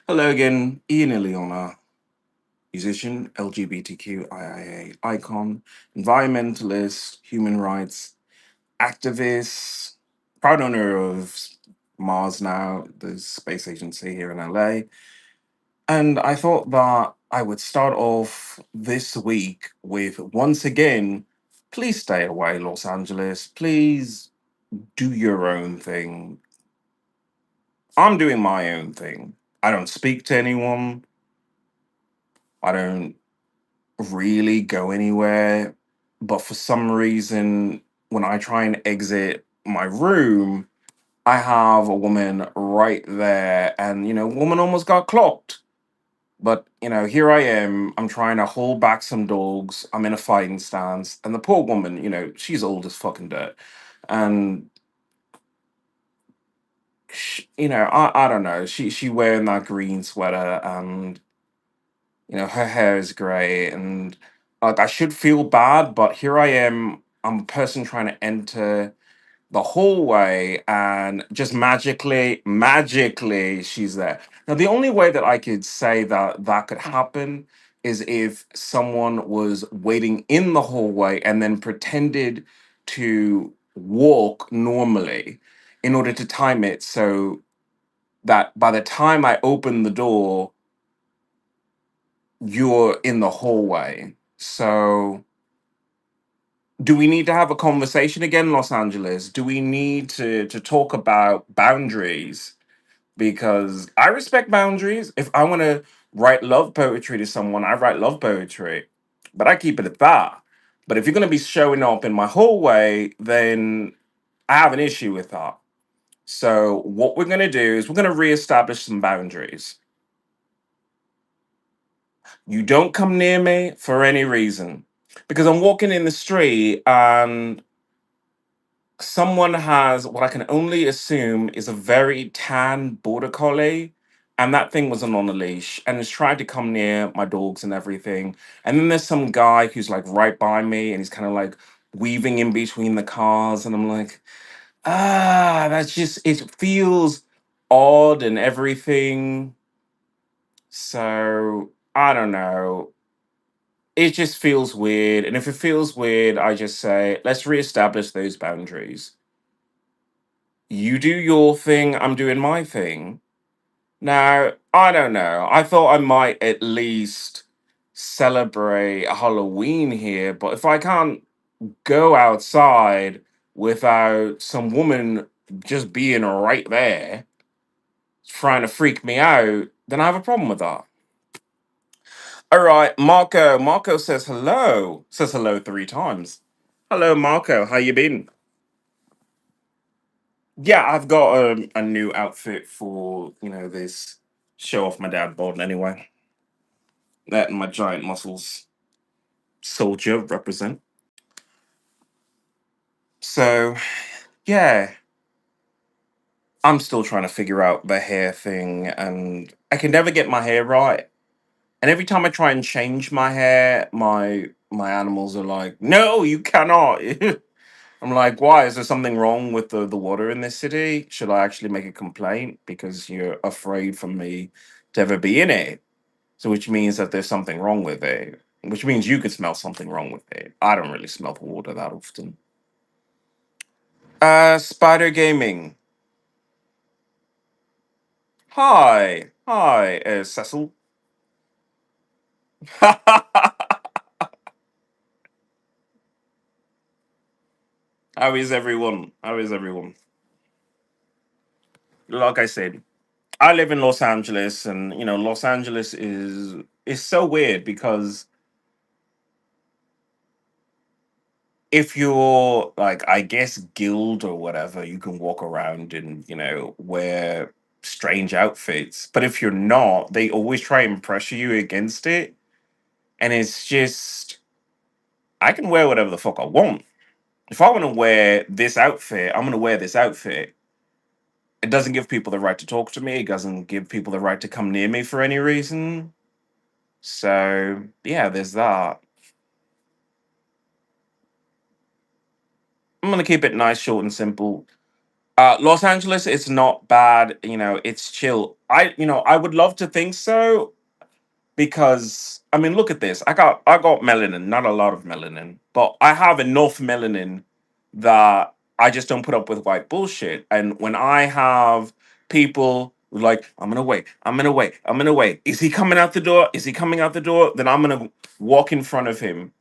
Hello again, Ian Ileana, musician, LGBTQIA icon, environmentalist, human rights activist, proud owner of Mars Now, the space agency here in LA. And I thought that I would start off this week with once again, please stay away, Los Angeles. Please do your own thing. I'm doing my own thing. I don't speak to anyone. I don't really go anywhere. But for some reason, when I try and exit my room, I have a woman right there, and woman almost got clocked. But here I am. I'm trying to hold back some dogs. I'm in a fighting stance, and the poor woman, she's old as fucking dirt, and I don't know. She wearing that green sweater, and her hair is gray, and like I should feel bad, but here I am. I'm a person trying to enter the hallway, and just magically, she's there. Now, the only way that I could say that that could happen is if someone was waiting in the hallway and then pretended to walk normally in order to time it so that by the time I open the door, you're in the hallway. So, do we need to have a conversation again, Los Angeles? Do we need to talk about boundaries? Because I respect boundaries. If I want to write love poetry to someone, I write love poetry, but I keep it at that. But if you're going to be showing up in my hallway, then I have an issue with that. So, what we're going to do is we're going to reestablish some boundaries. You don't come near me for any reason because I'm walking in the street and someone has what I can only assume is a very tan border collie, and that thing wasn't on a leash and has tried to come near my dogs and everything. And then there's some guy who's like right by me and he's kind of like weaving in between the cars, and I'm like, that's just it feels odd and everything. So I don't know. It just feels weird. And if it feels weird, I just say, let's reestablish those boundaries. You do your thing, I'm doing my thing. Now, I don't know. I thought I might at least celebrate Halloween here, but if I can't go outside without some woman just being right there trying to freak me out, then I have a problem with that. All right, Marco. Marco says hello. Says hello 3 times. Hello, Marco. How you been? Yeah, I've got a new outfit for this show off my dad bod anyway. That and my giant muscles soldier represent. So yeah, I'm still trying to figure out the hair thing, and I can never get my hair right. And every time I try and change my hair, my animals are like, "No, you cannot." I'm like, "Why? Is there something wrong with the water in this city? Should I actually make a complaint because you're afraid for me to ever be in it?" So, which means that there's something wrong with it, which means you could smell something wrong with it. I don't really smell the water that often. Spider Gaming. Hi, Cecil. How is everyone? How is everyone? Like I said, I live in Los Angeles, and Los Angeles is so weird because if you're like, I guess, guild or whatever, you can walk around and wear strange outfits. But if you're not, they always try and pressure you against it, and it's just I can wear whatever the fuck I want. If I want to wear this outfit, I'm going to wear this outfit. It doesn't give people the right to talk to me. It doesn't give people the right to come near me for any reason. So yeah, there's that. I'm going to keep it nice, short, and simple. Los Angeles, it's not bad. It's chill. I would love to think so because I mean, look at this. I got melanin, not a lot of melanin, but I have enough melanin that I just don't put up with white bullshit. And when I have people who like, I'm gonna wait, I'm gonna wait, I'm gonna wait. Is he coming out the door? Is he coming out the door? Then I'm gonna walk in front of him.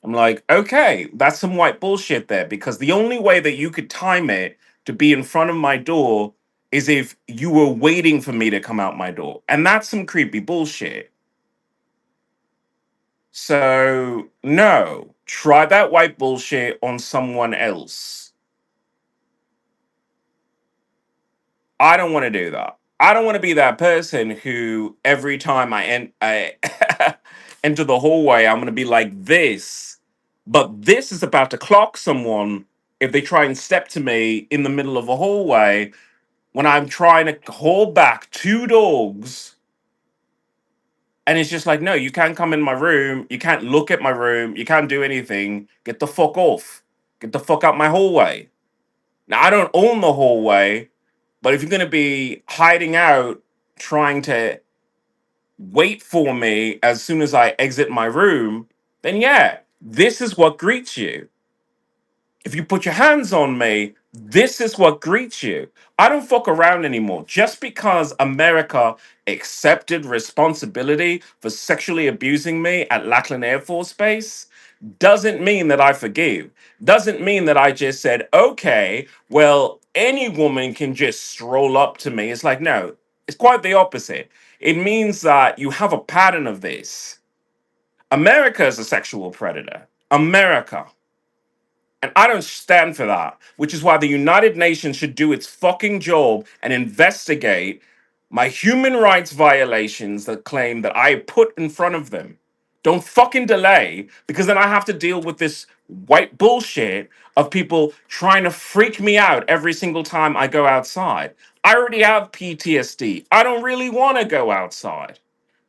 I'm like, okay, that's some white bullshit there because the only way that you could time it to be in front of my door is if you were waiting for me to come out my door. And that's some creepy bullshit. So, no, try that white bullshit on someone else. I don't want to do that. I don't want to be that person who every time I enter the hallway, I'm going to be like this. But this is about to clock someone if they try and step to me in the middle of a hallway when I'm trying to hold back two dogs. And it's just like, no, you can't come in my room. You can't look at my room. You can't do anything. Get the fuck off. Get the fuck out my hallway. Now, I don't own the hallway, but if you're going to be hiding out, trying to wait for me as soon as I exit my room, then yeah, this is what greets you. If you put your hands on me, this is what greets you. I don't fuck around anymore. Just because America accepted responsibility for sexually abusing me at Lackland Air Force Base doesn't mean that I forgive. Doesn't mean that I just said, okay, well, any woman can just stroll up to me. It's like, no, it's quite the opposite. It means that you have a pattern of this. America is a sexual predator. America. And I don't stand for that, which is why the United Nations should do its fucking job and investigate my human rights violations that claim that I put in front of them. Don't fucking delay because then I have to deal with this white bullshit of people trying to freak me out every single time I go outside. I already have PTSD. I don't really want to go outside.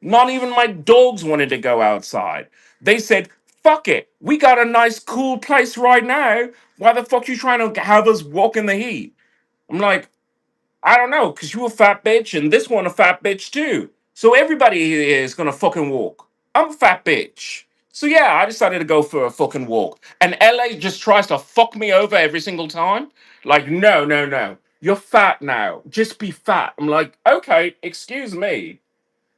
Not even my dogs wanted to go outside. They said, fuck it. We got a nice, cool place right now. Why the fuck you trying to have us walk in the heat? I'm like, I don't know, because you a fat bitch and this one a fat bitch too. So everybody here is going to fucking walk. I'm a fat bitch. So yeah, I decided to go for a fucking walk. And LA just tries to fuck me over every single time. Like, no, no, no. You're fat now. Just be fat. I'm like, okay, excuse me.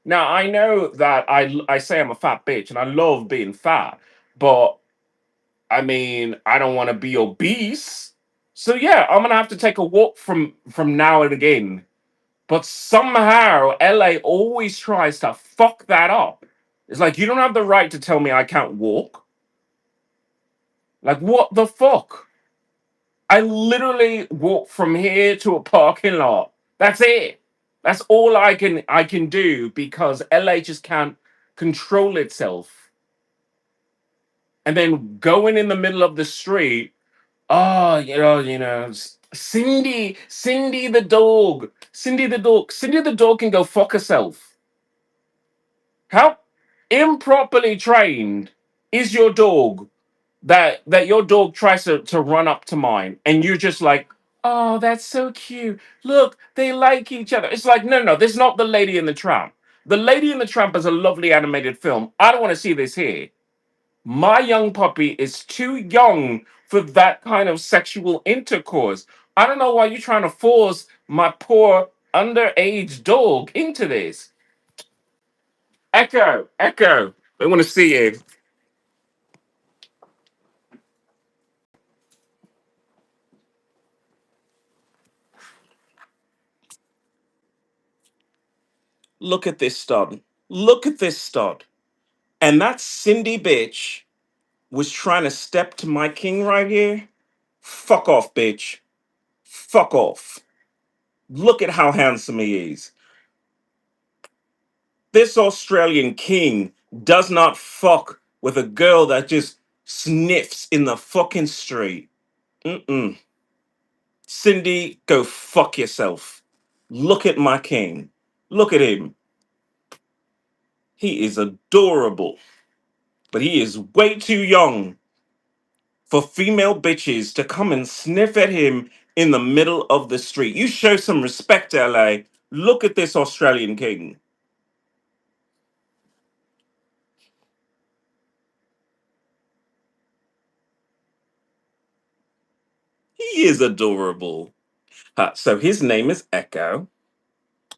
Now I know that I say I'm a fat bitch and I love being fat, but I mean I don't want to be obese. So yeah, I'm gonna have to take a walk from now and again. But somehow LA always tries to fuck that up. It's like you don't have the right to tell me I can't walk. Like what the fuck? I literally walk from here to a parking lot. That's it. That's all I can do because LA just can't control itself. And then going in the middle of the street, oh, Cindy the dog can go fuck herself. How improperly trained is your dog that your dog tries to run up to mine and you're just like, oh, that's so cute, look, they like each other. It's like, no, no, this is not the Lady and the Tramp. The Lady and the Tramp is a lovely animated film. I don't want to see this here. My young puppy is too young for that kind of sexual intercourse. I don't know why you're trying to force my poor underage dog into this. Echo, Echo, they want to see you. Look at this stud. Look at this stud. And that Cindy bitch was trying to step to my king right here. Fuck off, bitch. Fuck off. Look at how handsome he is. This Australian king does not fuck with a girl that just sniffs in the fucking street. Mm-mm. Cindy, go fuck yourself. Look at my king. Look at him. He is adorable, but he is way too young for female bitches to come and sniff at him in the middle of the street. You show some respect, LA. Look at this Australian king. He is adorable. So his name is Echo.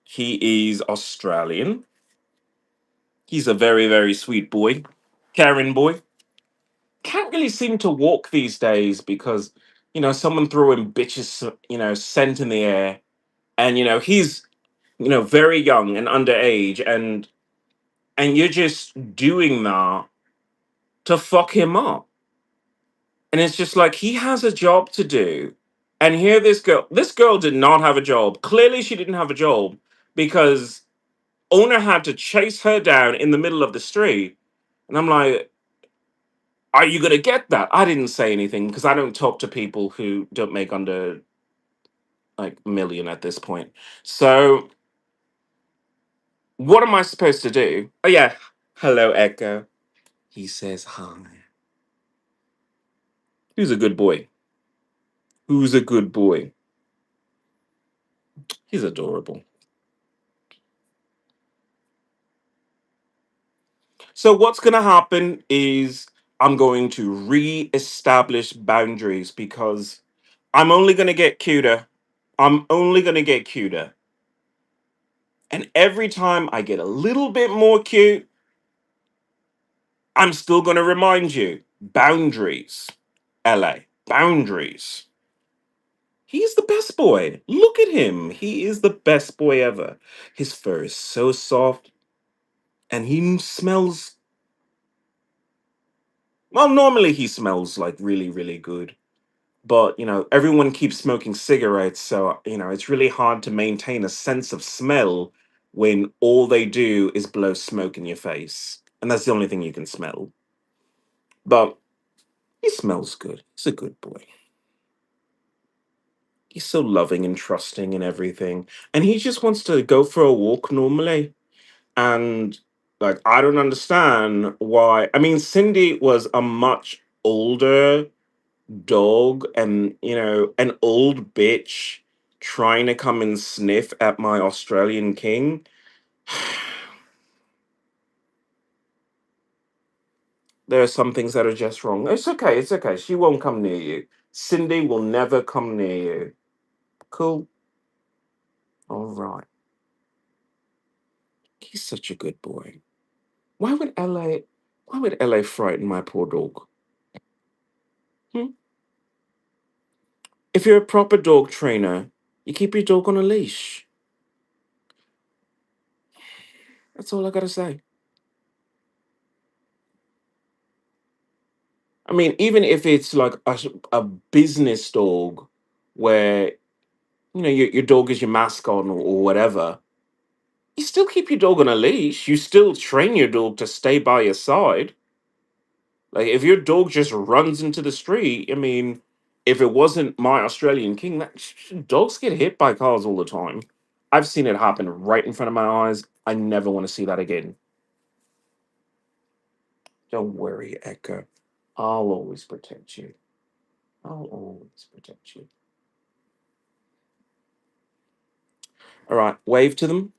He is Australian. He's a very, very sweet boy. Karen boy. Can't really seem to walk these days because, someone threw him bitches, scent in the air. And, he's, very young and underage. And you're just doing that to fuck him up. And it's just like he has a job to do. And here this girl did not have a job. Clearly she didn't have a job because owner had to chase her down in the middle of the street. And I'm like, are you gonna get that? I didn't say anything because I don't talk to people who don't make under like a million at this point. So what am I supposed to do? Oh yeah. Hello, Echo. He says hi. Who's a good boy? Who's a good boy? He's adorable. So what's going to happen is I'm going to re-establish boundaries because I'm only going to get cuter. I'm only going to get cuter. And every time I get a little bit more cute, I'm still going to remind you boundaries. LA, boundaries. He's the best boy. Look at him. He is the best boy ever. His fur is so soft and he smells, well, normally he smells like really, really good. But everyone keeps smoking cigarettes, so it's really hard to maintain a sense of smell when all they do is blow smoke in your face, and that's the only thing you can smell. But he smells good. He's a good boy. He's so loving and trusting and everything, and he just wants to go for a walk normally. And like, I don't understand why. I mean, Cindy was a much older dog and an old bitch trying to come and sniff at my Australian king. There are some things that are just wrong. It's okay, it's okay. She won't come near you. Cindy will never come near you. Cool. All right. He's such a good boy. Why would LA frighten my poor dog? Hmm? If you're a proper dog trainer, you keep your dog on a leash. That's all I gotta say. I mean, even if it's like a business dog where, your dog is your mascot or whatever, you still keep your dog on a leash. You still train your dog to stay by your side. Like, if your dog just runs into the street, I mean, if it wasn't my Australian king, dogs get hit by cars all the time. I've seen it happen right in front of my eyes. I never want to see that again. Don't worry, Echo. I'll always protect you. I'll always protect you. All right, wave to them.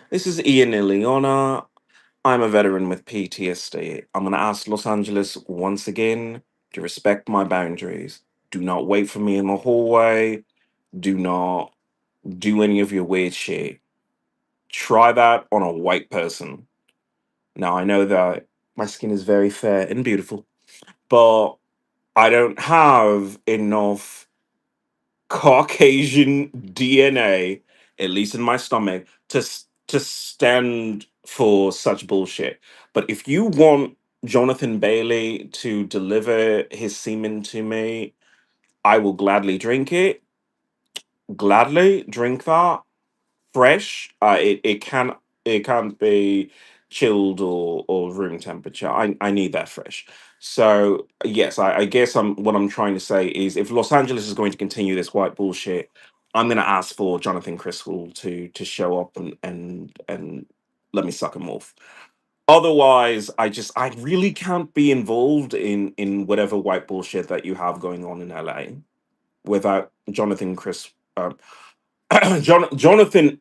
This is Ian Ileana. I'm a veteran with PTSD. I'm going to ask Los Angeles once again to respect my boundaries. Do not wait for me in the hallway. Do not do any of your weird shit. Try that on a white person. Now, I know that my skin is very fair and beautiful, but I don't have enough Caucasian DNA, at least in my stomach, to stand for such bullshit. But if you want Jonathan Bailey to deliver his semen to me, I will gladly drink it. Gladly drink that fresh. It can't be chilled or room temperature. I need that fresh. So yes, I guess what I'm trying to say is if Los Angeles is going to continue this white bullshit, I'm gonna ask for Jonathan Criswell to show up and let me suck him off. Otherwise, I really can't be involved in whatever white bullshit that you have going on in LA without Jonathan Chris Jonathan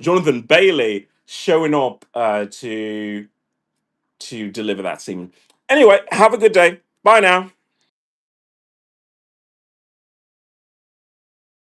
Jonathan Bailey showing up to deliver that scene. Anyway, have a good day. Bye now.